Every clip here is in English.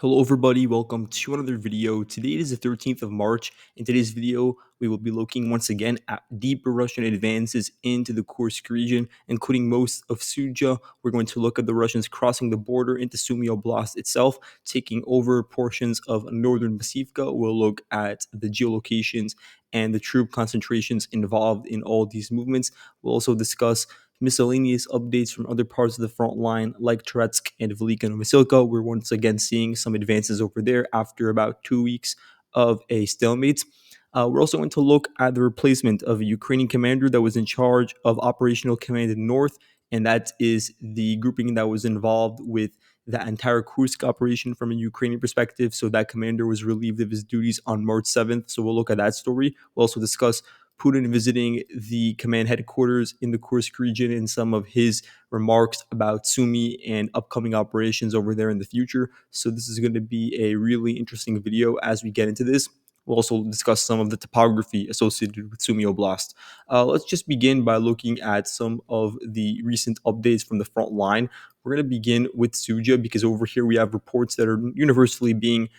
Hello everybody, welcome to another video. Today is the 13th of March. In today's video, we will be looking once again at deeper Russian advances into the Kursk region, including most of Suja. We're going to look at the Russians crossing the border into Sumy Oblast itself, taking over portions of northern Masivka. We'll look at the geolocations and the troop concentrations involved in all these movements. We'll also discuss miscellaneous updates from other parts of the front line, like Turetsk and Velika Novosilka. We're once again seeing some advances over there after about 2 weeks of a stalemate. We're also going to look at the replacement of a Ukrainian commander that was in charge of Operational Command in North, and that is the grouping that was involved with that entire Kursk operation from a Ukrainian perspective. So that commander was relieved of his duties on March 7th. So we'll look at that story. We'll also discuss Putin visiting the command headquarters in the Kursk region and some of his remarks about Sumy and upcoming operations over there in the future. So this is going to be a really interesting video as we get into this. We'll also discuss some of the topography associated with Sumy Oblast. Let's just begin by looking at some of the recent updates from the front line. We're going to begin with Suja because over here we have reports that are universally being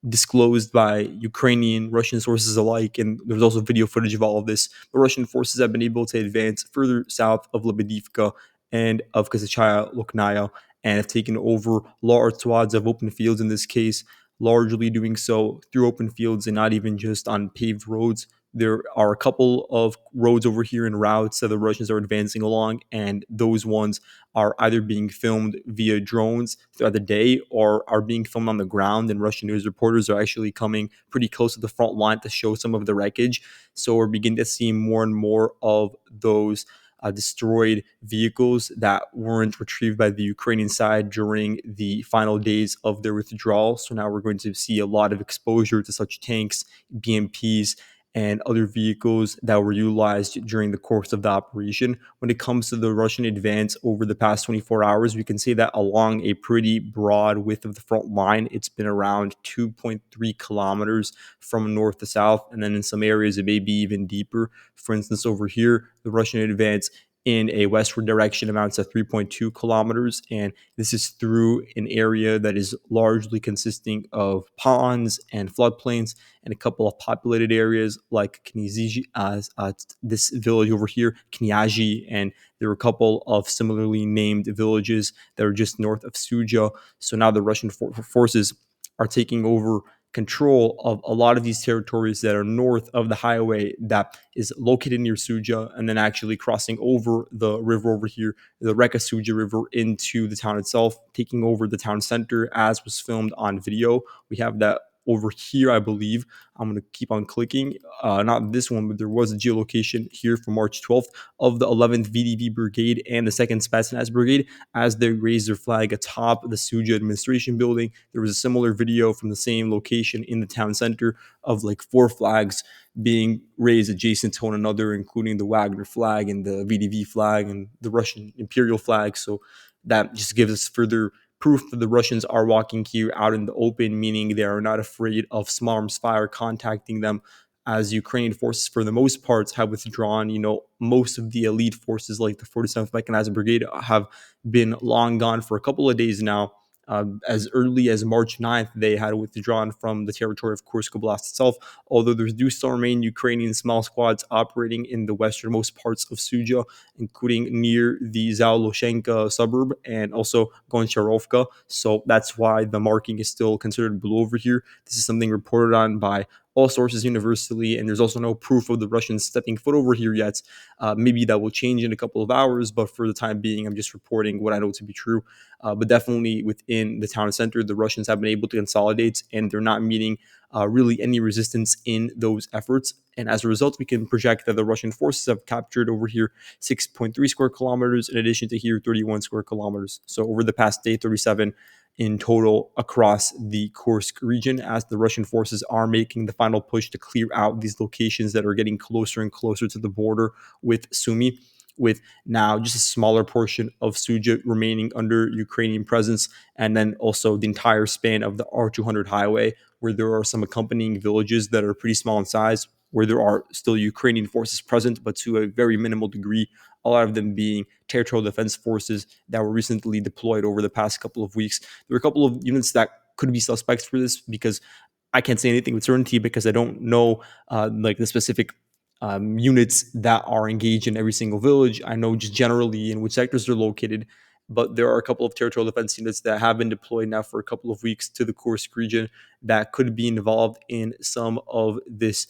disclosed by Ukrainian, Russian sources alike, and there's also video footage of all of this. The Russian forces have been able to advance further south of Lebedivka and of Kazachaya Loknaya and have taken over large swaths of open fields in this case, largely doing so through open fields and not even just on paved roads. There are a couple of roads over here and routes that the Russians are advancing along, and those ones are either being filmed via drones throughout the day or are being filmed on the ground. And Russian news reporters are actually coming pretty close to the front line to show some of the wreckage. So we're beginning to see more and more of those destroyed vehicles that weren't retrieved by the Ukrainian side during the final days of their withdrawal. So now we're going to see a lot of exposure to such tanks, BMPs, and other vehicles that were utilized during the course of the operation. When it comes to the Russian advance over the past 24 hours, we can say that along a pretty broad width of the front line, it's been around 2.3 kilometers from north to south, and then in some areas it may be even deeper. For instance, over here, the Russian advance in a westward direction amounts to 3.2 kilometers, and this is through an area that is largely consisting of ponds and floodplains and a couple of populated areas like Knizhi, this village over here, Knyazi, and there are a couple of similarly named villages that are just north of Suja. So now the Russian forces are taking over control of a lot of these territories that are north of the highway that is located near Suja, and then actually crossing over the river over here, the Reka Suja River, into the town itself, taking over the town center as was filmed on video. We have that over here, I believe. I'm going to keep on clicking. Not this one, but there was a geolocation here from March 12th of the 11th VDV Brigade and the 2nd Spetsnaz Brigade as they raised their flag atop the Suja administration building. There was a similar video from the same location in the town center of like 4 flags being raised adjacent to one another, including the Wagner flag and the VDV flag and the Russian imperial flag. So that just gives us further proof that the Russians are walking here out in the open, meaning they are not afraid of small arms fire contacting them, as Ukrainian forces, for the most part, have withdrawn. Most of the elite forces, like the 47th Mechanized Brigade, have been long gone for a couple of days now. As early as March 9th, they had withdrawn from the territory of Kursk Oblast itself, although there do still remain Ukrainian small squads operating in the westernmost parts of Suja, including near the Zaloshenka suburb and also Goncharovka. So that's why the marking is still considered blue over here. This is something reported on by all sources universally, and there's also no proof of the Russians stepping foot over here yet. Maybe that will change in a couple of hours, but for the time being, I'm just reporting what I know to be true. But definitely within the town center, the Russians have been able to consolidate, and they're not meeting really any resistance in those efforts. And as a result, we can project that the Russian forces have captured over here 6.3 square kilometers, in addition to here 31 square kilometers. So over the past day, 37 in total across the Kursk region, as the Russian forces are making the final push to clear out these locations that are getting closer and closer to the border with Sumy, with now just a smaller portion of Suja remaining under Ukrainian presence, and then also the entire span of the R200 highway, where there are some accompanying villages that are pretty small in size, where there are still Ukrainian forces present, but to a very minimal degree, a lot of them being territorial defense forces that were recently deployed over the past couple of weeks. There were a couple of units that could be suspects for this, because I can't say anything with certainty because I don't know like the specific units that are engaged in every single village. I know just generally in which sectors they're located, but there are a couple of territorial defense units that have been deployed now for a couple of weeks to the Kursk region that could be involved in some of this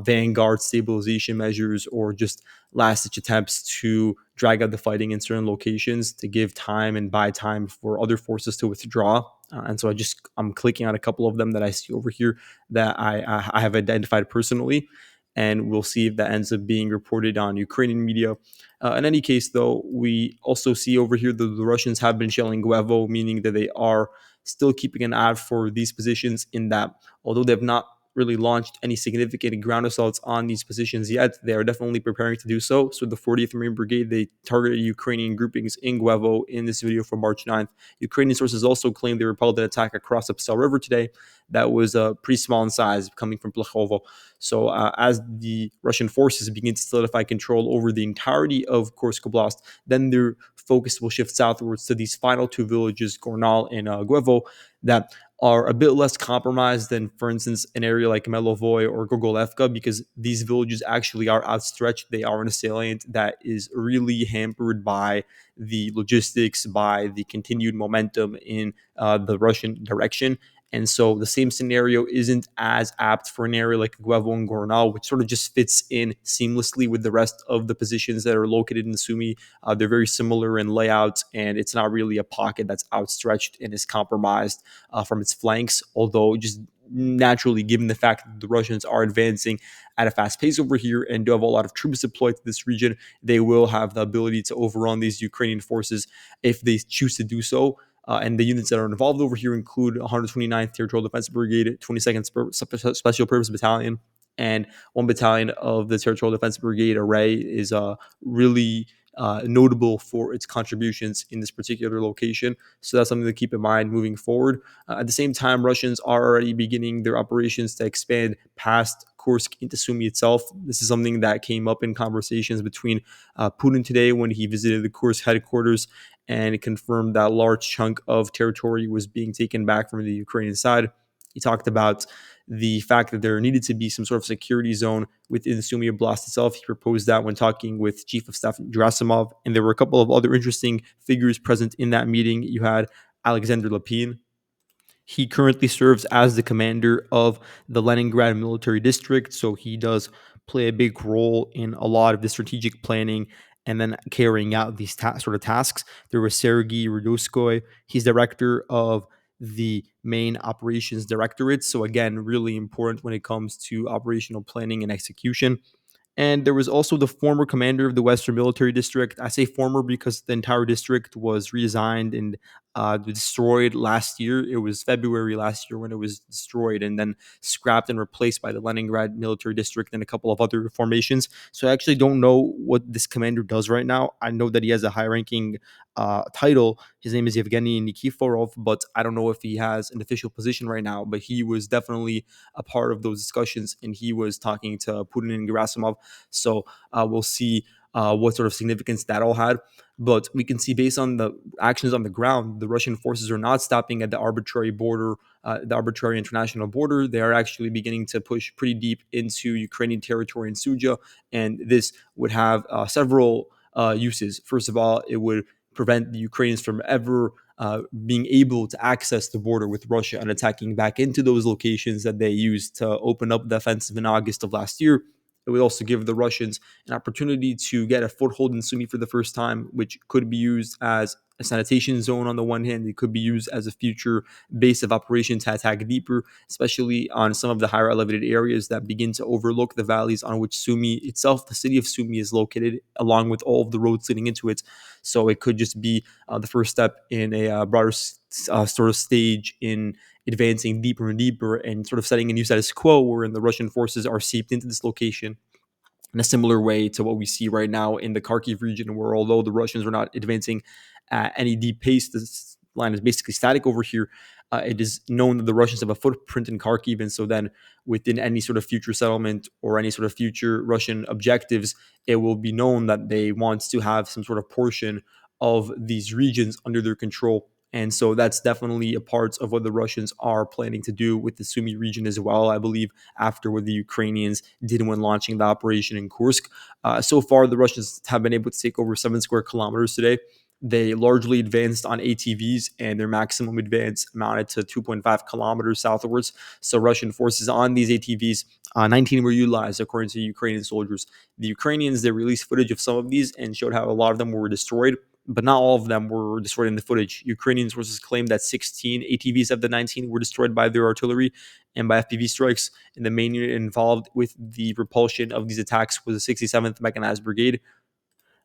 vanguard stabilization measures, or just last ditch attempts to drag out the fighting in certain locations to give time and buy time for other forces to withdraw. And so I'm clicking on a couple of them that I see over here that I have identified personally, and we'll see if that ends up being reported on Ukrainian media. In any case, though, we also see over here that the Russians have been shelling Guevo, meaning that they are still keeping an eye out for these positions, in that although they have not really launched any significant ground assaults on these positions yet, they are definitely preparing to do so. So the 40th Marine Brigade, they targeted Ukrainian groupings in Guevo in this video from March 9th. Ukrainian sources also claim they repelled an attack across the Psel River today that was pretty small in size, coming from Plekhovo. So as the Russian forces begin to solidify control over the entirety of Kursk Oblast, then their focus will shift southwards to these final two villages, Gornal and Guevo, that are a bit less compromised than, for instance, an area like Melovoy or Gogolevka, because these villages actually are outstretched. They are in a salient that is really hampered by the logistics, by the continued momentum in the Russian direction. And so the same scenario isn't as apt for an area like Guevo and Gornal, which sort of just fits in seamlessly with the rest of the positions that are located in the Sumy. They're very similar in layout, and it's not really a pocket that's outstretched and is compromised from its flanks, although just naturally, given the fact that the Russians are advancing at a fast pace over here and do have a lot of troops deployed to this region, they will have the ability to overrun these Ukrainian forces if they choose to do so. And the units that are involved over here include 129th Territorial Defense Brigade, 22nd Special Purpose Battalion, and one battalion of the Territorial Defense Brigade Array is really notable for its contributions in this particular location. So that's something to keep in mind moving forward. At the same time, Russians are already beginning their operations to expand past Kursk into Sumy itself. This is something that came up in conversations between Putin today when he visited the Kursk headquarters, and it confirmed that a large chunk of territory was being taken back from the Ukrainian side. He talked about the fact that there needed to be some sort of security zone within the Sumy Oblast itself. He proposed that when talking with Chief of Staff Gerasimov, and there were a couple of other interesting figures present in that meeting. You had Alexander Lapin. He currently serves as the commander of the Leningrad military district, so he does play a big role in a lot of the strategic planning and then carrying out these sort of tasks. There was Sergei Rudoskoy. He's director of the main operations directorate, so again, really important when it comes to operational planning and execution. And there was also the former commander of the Western Military District. I say former because the entire district was redesigned and destroyed last year. It was February last year when it was destroyed and then scrapped and replaced by the Leningrad Military District and a couple of other formations. So I actually don't know what this commander does right now. I know that he has a high-ranking title. His name is Yevgeny Nikiforov, but I don't know if he has an official position right now. But he was definitely a part of those discussions, and he was talking to Putin and Gerasimov. So we'll see what sort of significance that all had. But we can see, based on the actions on the ground, the Russian forces are not stopping at the arbitrary border, the arbitrary international border. They are actually beginning to push pretty deep into Ukrainian territory in Suja. And this would have several uses. First of all, it would prevent the Ukrainians from ever being able to access the border with Russia and attacking back into those locations that they used to open up the offensive in August of last year. It would also give the Russians an opportunity to get a foothold in Sumy for the first time, which could be used as a sanitation zone on the one hand. It could be used as a future base of operation to attack deeper, especially on some of the higher elevated areas that begin to overlook the valleys on which Sumy itself, the city of Sumy, is located, along with all of the roads leading into it. So it could just be the first step in a broader sort of stage in advancing deeper and deeper and sort of setting a new status quo wherein the Russian forces are seeped into this location in a similar way to what we see right now in the Kharkiv region, where although the Russians are not advancing at any deep pace, this line is basically static over here. It is known that the Russians have a footprint in Kharkiv, and so then within any sort of future settlement or any sort of future Russian objectives, it will be known that they want to have some sort of portion of these regions under their control. And so that's definitely a part of what the Russians are planning to do with the Sumy region as well, I believe, after what the Ukrainians did when launching the operation in Kursk. So far, the Russians have been able to take over 7 square kilometers today. They largely advanced on ATVs, and their maximum advance amounted to 2.5 kilometers southwards. So Russian forces on these ATVs, 19 were utilized, according to Ukrainian soldiers. The Ukrainians, they released footage of some of these and showed how a lot of them were destroyed, but not all of them were destroyed in the footage. Ukrainian sources claim that 16 ATVs of the 19 were destroyed by their artillery and by FPV strikes. And the main unit involved with the repulsion of these attacks was the 67th Mechanized Brigade.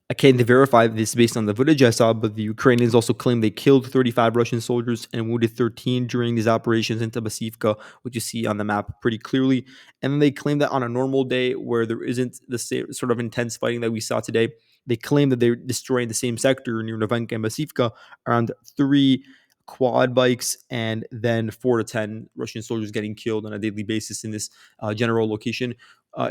I can't verify this based on the footage I saw, but the Ukrainians also claim they killed 35 Russian soldiers and wounded 13 during these operations into Basivka, which you see on the map pretty clearly. And then they claim that on a normal day where there isn't the same sort of intense fighting that we saw today, they claim that they're destroying the same sector near Novenka and Basivka, around 3 quad bikes, and then 4 to 10 Russian soldiers getting killed on a daily basis in this general location.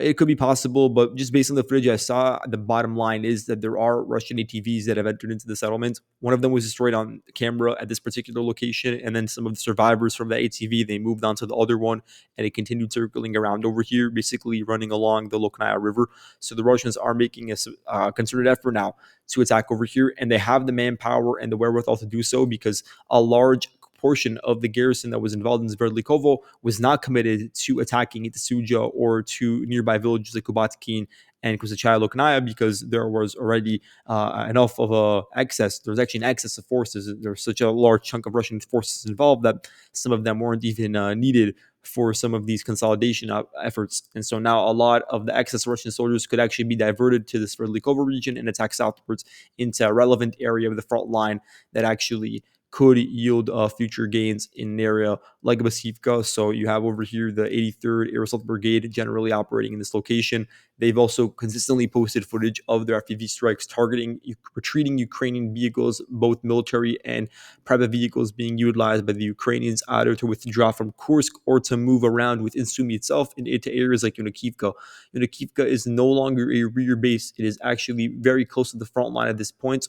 It could be possible, but just based on the footage I saw, the bottom line is that there are Russian ATVs that have entered into the settlement. One of them was destroyed on camera at this particular location, and then some of the survivors from the ATV, they moved on to the other one, and it continued circling around over here, basically running along the Loknaya River. So the Russians are making a concerted effort now to attack over here, and they have the manpower and the wherewithal to do so because a large portion of the garrison that was involved in Sverdlikovo was not committed to attacking Suja or to nearby villages like Kubatkin and Kusachaya Loknaya because there was already enough of a excess. There was actually an excess of forces. There was such a large chunk of Russian forces involved that some of them weren't even needed for some of these consolidation efforts. And so now a lot of the excess Russian soldiers could actually be diverted to the Sverdlikovo region and attack southwards into a relevant area of the front line that actually could yield future gains in an area like Basivka. So you have over here the 83rd Air Assault Brigade generally operating in this location. They've also consistently posted footage of their FPV strikes targeting retreating Ukrainian vehicles, both military and private vehicles being utilized by the Ukrainians either to withdraw from Kursk or to move around within Sumy itself into areas like Unakivka. Unakivka is no longer a rear base. It is actually very close to the front line at this point,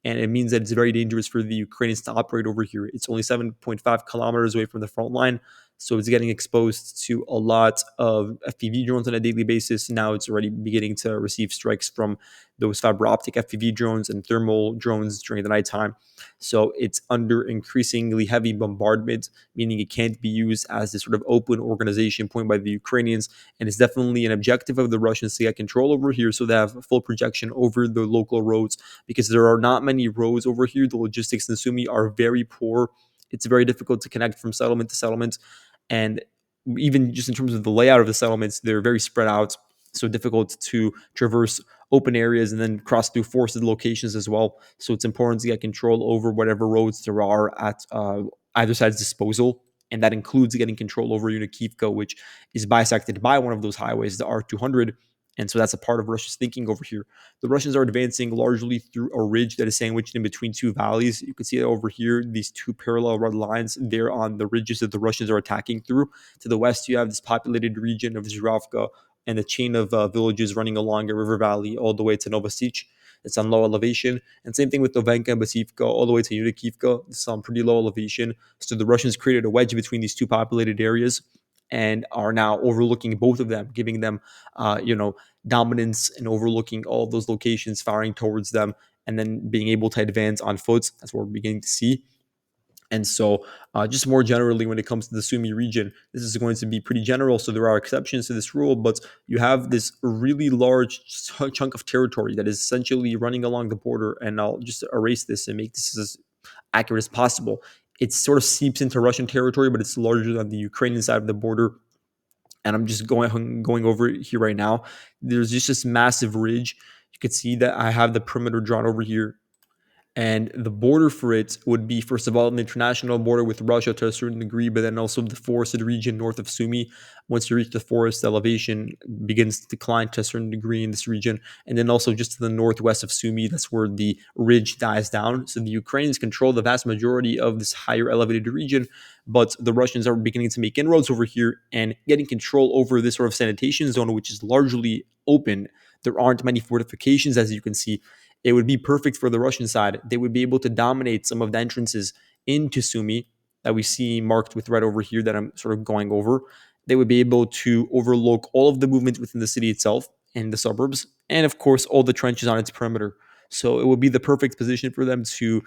and it means that it's very dangerous for the Ukrainians to operate over here. It's only 7.5 kilometers away from the front line, so it's getting exposed to a lot of FPV drones on a daily basis. Now it's already beginning to receive strikes from those fiber optic FPV drones and thermal drones during the nighttime. So it's under increasingly heavy bombardment, meaning it can't be used as this sort of open organization point by the Ukrainians. And it's definitely an objective of the Russians to get control over here so they have full projection over the local roads, because there are not many roads over here. The logistics in Sumy are very poor. It's very difficult to connect from settlement to settlement. And even just in terms of the layout of the settlements, they're very spread out. So difficult to traverse open areas and then cross through forested locations as well. So it's important to get control over whatever roads there are at either side's disposal. And that includes getting control over Unikivka, which is bisected by one of those highways, the R200. And so that's a part of Russia's thinking over here. The Russians are advancing largely through a ridge that is sandwiched in between two valleys. You can see that over here, these two parallel red lines, they're on the ridges that the Russians are attacking through. To the west, you have this populated region of Zhirovka and the chain of villages running along a river valley all the way to Novosich. It's on low elevation. And same thing with Novenka and Basivka all the way to Yunikivka. It's on pretty low elevation. So the Russians created a wedge between these two populated areas and are now overlooking both of them, giving them, dominance and overlooking all of those locations, firing towards them, and then being able to advance on foot. That's what we're beginning to see. And so, just more generally, when it comes to the Sumy region, this is going to be pretty general. So there are exceptions to this rule, but you have this really large chunk of territory that is essentially running along the border. And I'll just erase this and make this as accurate as possible. It sort of seeps into Russian territory, but it's larger than the Ukrainian side of the border. And I'm just going over it here right now. There's just this massive ridge. You can see that I have the perimeter drawn over here, and the border for it would be, first of all, an international border with Russia to a certain degree, but then also the forested region north of Sumy. Once you reach the forest, elevation begins to decline to a certain degree in this region. And then also just to the northwest of Sumy, that's where the ridge dies down. So the Ukrainians control the vast majority of this higher elevated region, but the Russians are beginning to make inroads over here and getting control over this sort of sanitation zone, which is largely open. There aren't many fortifications, as you can see. It would be perfect for the Russian side. They would be able to dominate some of the entrances into Sumy that we see marked with red over here that I'm sort of going over, they would be able to overlook all of the movement within the city itself and the suburbs, and of course, all the trenches on its perimeter. So it would be the perfect position for them to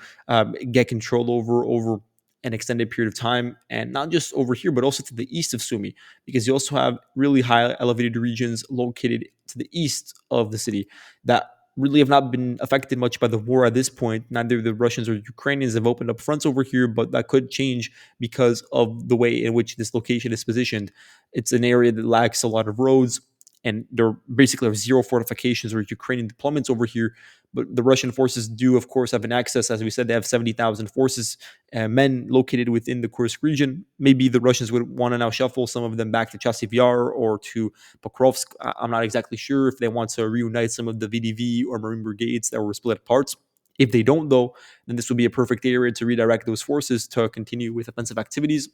get control over an extended period of time, and not just over here, but also to the east of Sumy, because you also have really high elevated regions located to the east of the city that really have not been affected much by the war at this point. Neither the Russians or Ukrainians have opened up fronts over here, but that could change because of the way in which this location is positioned. It's an area that lacks a lot of roads, and there basically are zero fortifications or Ukrainian deployments over here. But the Russian forces do, of course, have an access. As we said, they have 70,000 forces, men located within the Kursk region. Maybe the Russians would want to now shuffle some of them back to Chasiv Yar or to Pokrovsk. I'm not exactly sure if they want to reunite some of the VDV or Marine brigades that were split apart. If they don't, though, then this would be a perfect area to redirect those forces to continue with offensive activities.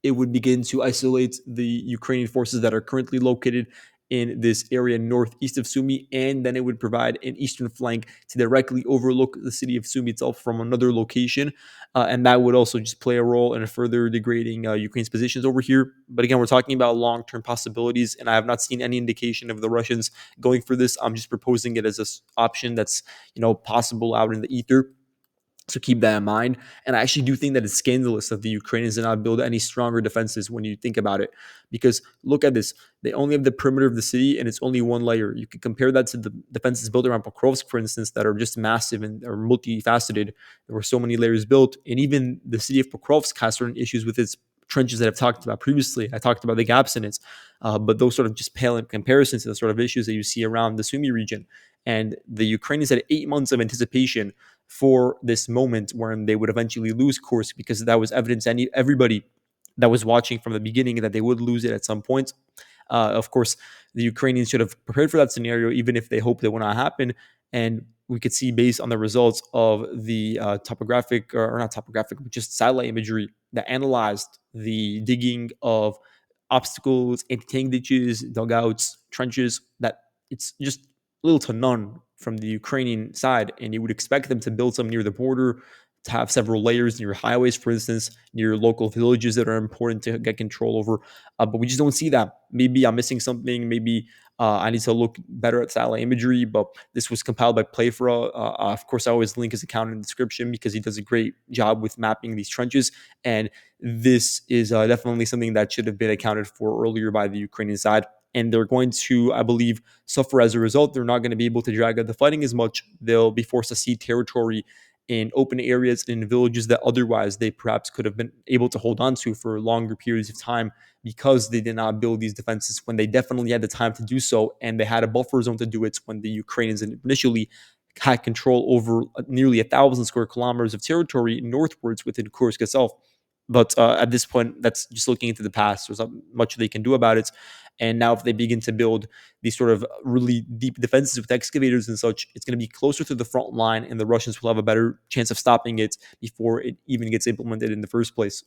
It would begin to isolate the Ukrainian forces that are currently located in this area northeast of Sumy, and then it would provide an eastern flank to directly overlook the city of Sumy itself from another location. And that would also just play a role in further degrading Ukraine's positions over here. But again, we're talking about long term possibilities, and I have not seen any indication of the Russians going for this. I'm just proposing it as an option that's possible out in the ether. So keep that in mind. And I actually do think that it's scandalous that the Ukrainians did not build any stronger defenses when you think about it. Because look at this. They only have the perimeter of the city and it's only one layer. You could compare that to the defenses built around Pokrovsk, for instance, that are just massive and are multifaceted. There were so many layers built. And even the city of Pokrovsk has certain issues with its trenches that I've talked about previously. I talked about the gaps in it, but those sort of just pale in comparison to the sort of issues that you see around the Sumy region. And the Ukrainians had 8 months of anticipation for this moment when they would eventually lose Kursk, because that was evidence. Everybody that was watching from the beginning that they would lose it at some point. Of course, the Ukrainians should have prepared for that scenario, even if they hoped it would not happen. And we could see, based on the results of the topographic, or not topographic, but just satellite imagery that analyzed the digging of obstacles, anti-tank ditches, dugouts, trenches, that it's just little to none from the Ukrainian side. And you would expect them to build some near the border, to have several layers near highways, for instance, near local villages that are important to get control over. But we just don't see that. Maybe I'm missing something. Maybe I need to look better at satellite imagery. But this was compiled by Playfra. Of course, I always link his account in the description because he does a great job with mapping these trenches. And this is definitely something that should have been accounted for earlier by the Ukrainian side. And they're going to, I believe, suffer as a result. They're not going to be able to drag out the fighting as much. They'll be forced to cede territory in open areas, in villages that otherwise they perhaps could have been able to hold on to for longer periods of time, because they did not build these defenses when they definitely had the time to do so, and they had a buffer zone to do it when the Ukrainians initially had control over nearly 1,000 square kilometers of territory northwards within Kursk itself. But at this point, that's just looking into the past. There's not much they can do about it. And now, if they begin to build these sort of really deep defenses with excavators and such, it's going to be closer to the front line, and the Russians will have a better chance of stopping it before it even gets implemented in the first place.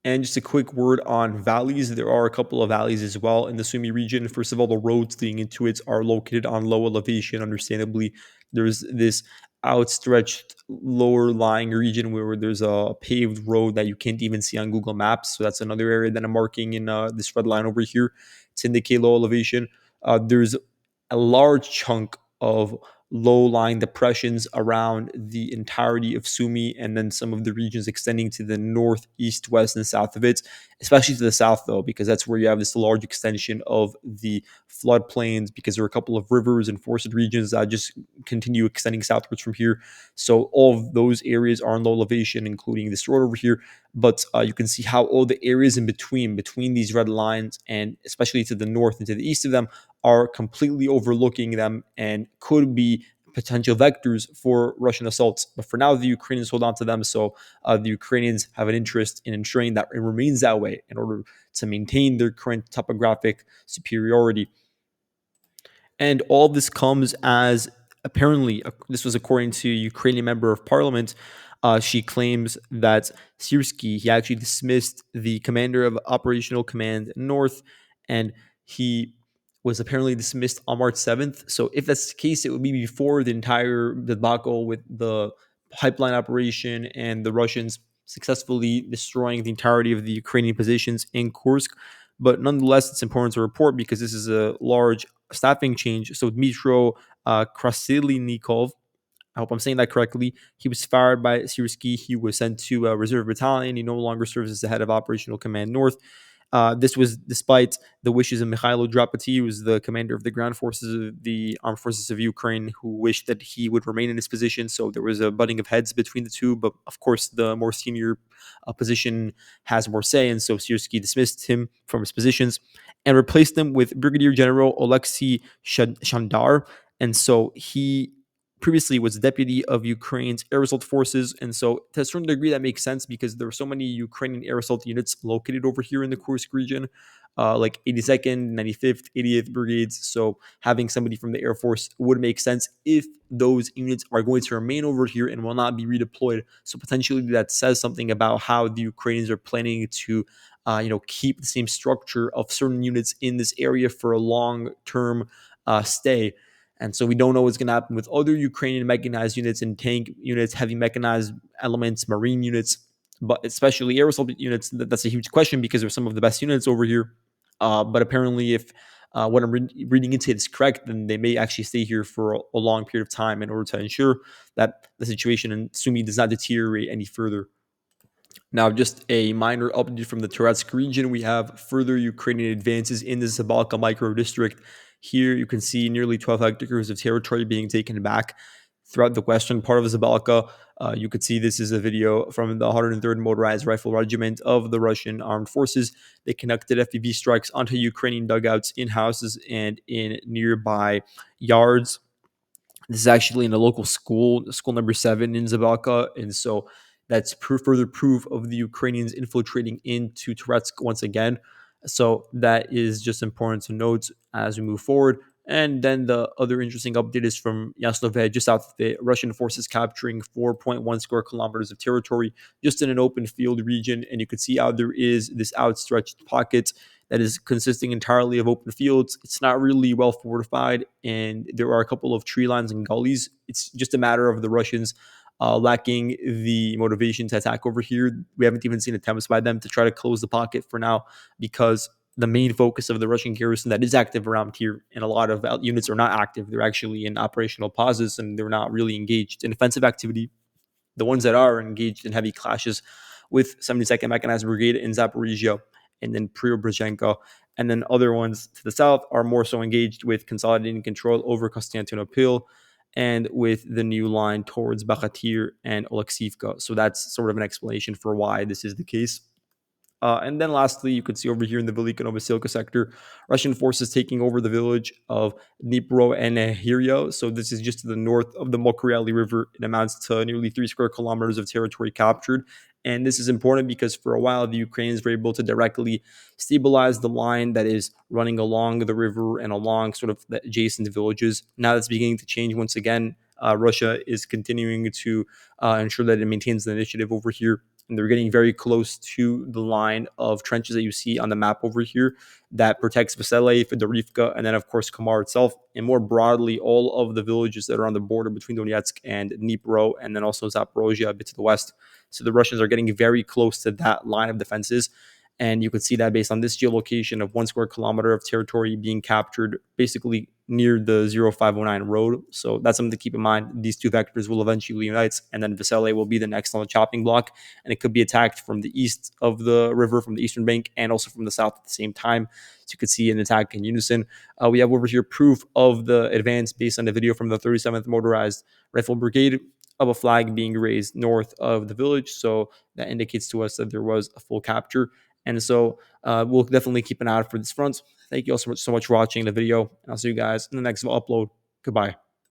And just a quick word on valleys. There are a couple of valleys as well in the Sumy region. First of all, the roads leading into it are located on low elevation. Understandably, there's this outstretched lower lying region where there's a paved road that you can't even see on Google Maps. So that's another area that I'm marking in this red line over here to indicate low elevation. There's a large chunk of low-lying depressions around the entirety of Sumy, and then some of the regions extending to the north, east, west, and south of it, especially to the south, though, because that's where you have this large extension of the floodplains, because there are a couple of rivers and forested regions that just continue extending southwards from here. So all of those areas are in low elevation, including this road over here. But you can see how all the areas in between these red lines, and especially to the north and to the east of them, are completely overlooking them and could be potential vectors for Russian assaults. But for now, the Ukrainians hold on to them. So the Ukrainians have an interest in ensuring that it remains that way in order to maintain their current topographic superiority. And all this comes as, apparently, this was according to a Ukrainian member of parliament. She claims that Sirsky, he actually dismissed the commander of Operational Command North, and he was apparently dismissed on March 7th. So if that's the case, it would be before the entire debacle with the pipeline operation and the Russians successfully destroying the entirety of the Ukrainian positions in Kursk. But nonetheless, it's important to report because this is a large staffing change. So Dmitro Krasilinikov, I hope I'm saying that correctly. He was fired by Sirsky. He was sent to a reserve battalion. He no longer serves as the head of Operational Command North. This was despite the wishes of Mikhailo Drapati, who was the commander of the ground forces of the armed forces of Ukraine, who wished that he would remain in his position. So there was a butting of heads between the two. But of course, the more senior position has more say. And so Sirsky dismissed him from his positions and replaced him with Brigadier General Oleksiy Shandar. And so he previously was deputy of Ukraine's air assault forces. And so, to a certain degree, that makes sense because there are so many Ukrainian air assault units located over here in the Kursk region, like 82nd, 95th, 80th brigades. So, having somebody from the Air Force would make sense if those units are going to remain over here and will not be redeployed. So, potentially, that says something about how the Ukrainians are planning to. Keep the same structure of certain units in this area for a long-term stay. And so we don't know what's going to happen with other Ukrainian mechanized units and tank units, heavy mechanized elements, marine units, but especially air assault units. That's a huge question because they're some of the best units over here. But apparently, if what I'm reading into it is correct, then they may actually stay here for a long period of time in order to ensure that the situation in Sumy does not deteriorate any further. Now, just a minor update from the Turetsk region. We have further Ukrainian advances in the Zabalka micro district. Here you can see nearly 12 hectares of territory being taken back throughout the western part of Zabalka. You could see this is a video from the 103rd Motorized Rifle Regiment of the Russian Armed Forces. They conducted FPV strikes onto Ukrainian dugouts in houses and in nearby yards. This is actually in a local school, school number 7 in Zabalka. And so that's further proof of the Ukrainians infiltrating into Turetsk once again. So that is just important to note as we move forward. And then the other interesting update is from Yasnove, just south of the Russian forces capturing 4.1 square kilometers of territory just in an open field region. And you can see how there is this outstretched pocket that is consisting entirely of open fields. It's not really well fortified, and there are a couple of tree lines and gullies. It's just a matter of the Russians lacking the motivation to attack over here. We haven't even seen attempts by them to try to close the pocket for now because the main focus of the Russian garrison that is active around here, and a lot of units are not active. They're actually in operational pauses and they're not really engaged in offensive activity. The ones that are engaged in heavy clashes with 72nd Mechanized Brigade in Zaporizhia and then Preobrazhenka. And then other ones to the south are more so engaged with consolidating control over Konstantinopil and with the new line towards Bakhatir and Oleksivka. So that's sort of an explanation for why this is the case. And then lastly, you can see over here in the Velika Novosilka sector, Russian forces taking over the village of Dnipro and Nehirio. So this is just to the north of the Mokriali River. It amounts to nearly 3 square kilometers of territory captured. And this is important because for a while, the Ukrainians were able to directly stabilize the line that is running along the river and along sort of the adjacent villages. Now that's beginning to change once again. Russia is continuing to ensure that it maintains the initiative over here, and they're getting very close to the line of trenches that you see on the map over here that protects Vesele, Fedorivka, and then, of course, Kamar itself, and more broadly, all of the villages that are on the border between Donetsk and Dnipro, and then also Zaporozhye a bit to the west. So the Russians are getting very close to that line of defenses. And you could see that based on this geolocation of 1 square kilometer of territory being captured basically near the 0509 road. So that's something to keep in mind. These two vectors will eventually unite, and then Vesele will be the next on the chopping block. And it could be attacked from the east of the river, from the eastern bank, and also from the south at the same time. So you could see an attack in unison. We have over here proof of the advance based on the video from the 37th Motorized Rifle Brigade of a flag being raised north of the village. So that indicates to us that there was a full capture. And so we'll definitely keep an eye out for this front. Thank you all so much for watching the video. And I'll see you guys in the next upload. Goodbye.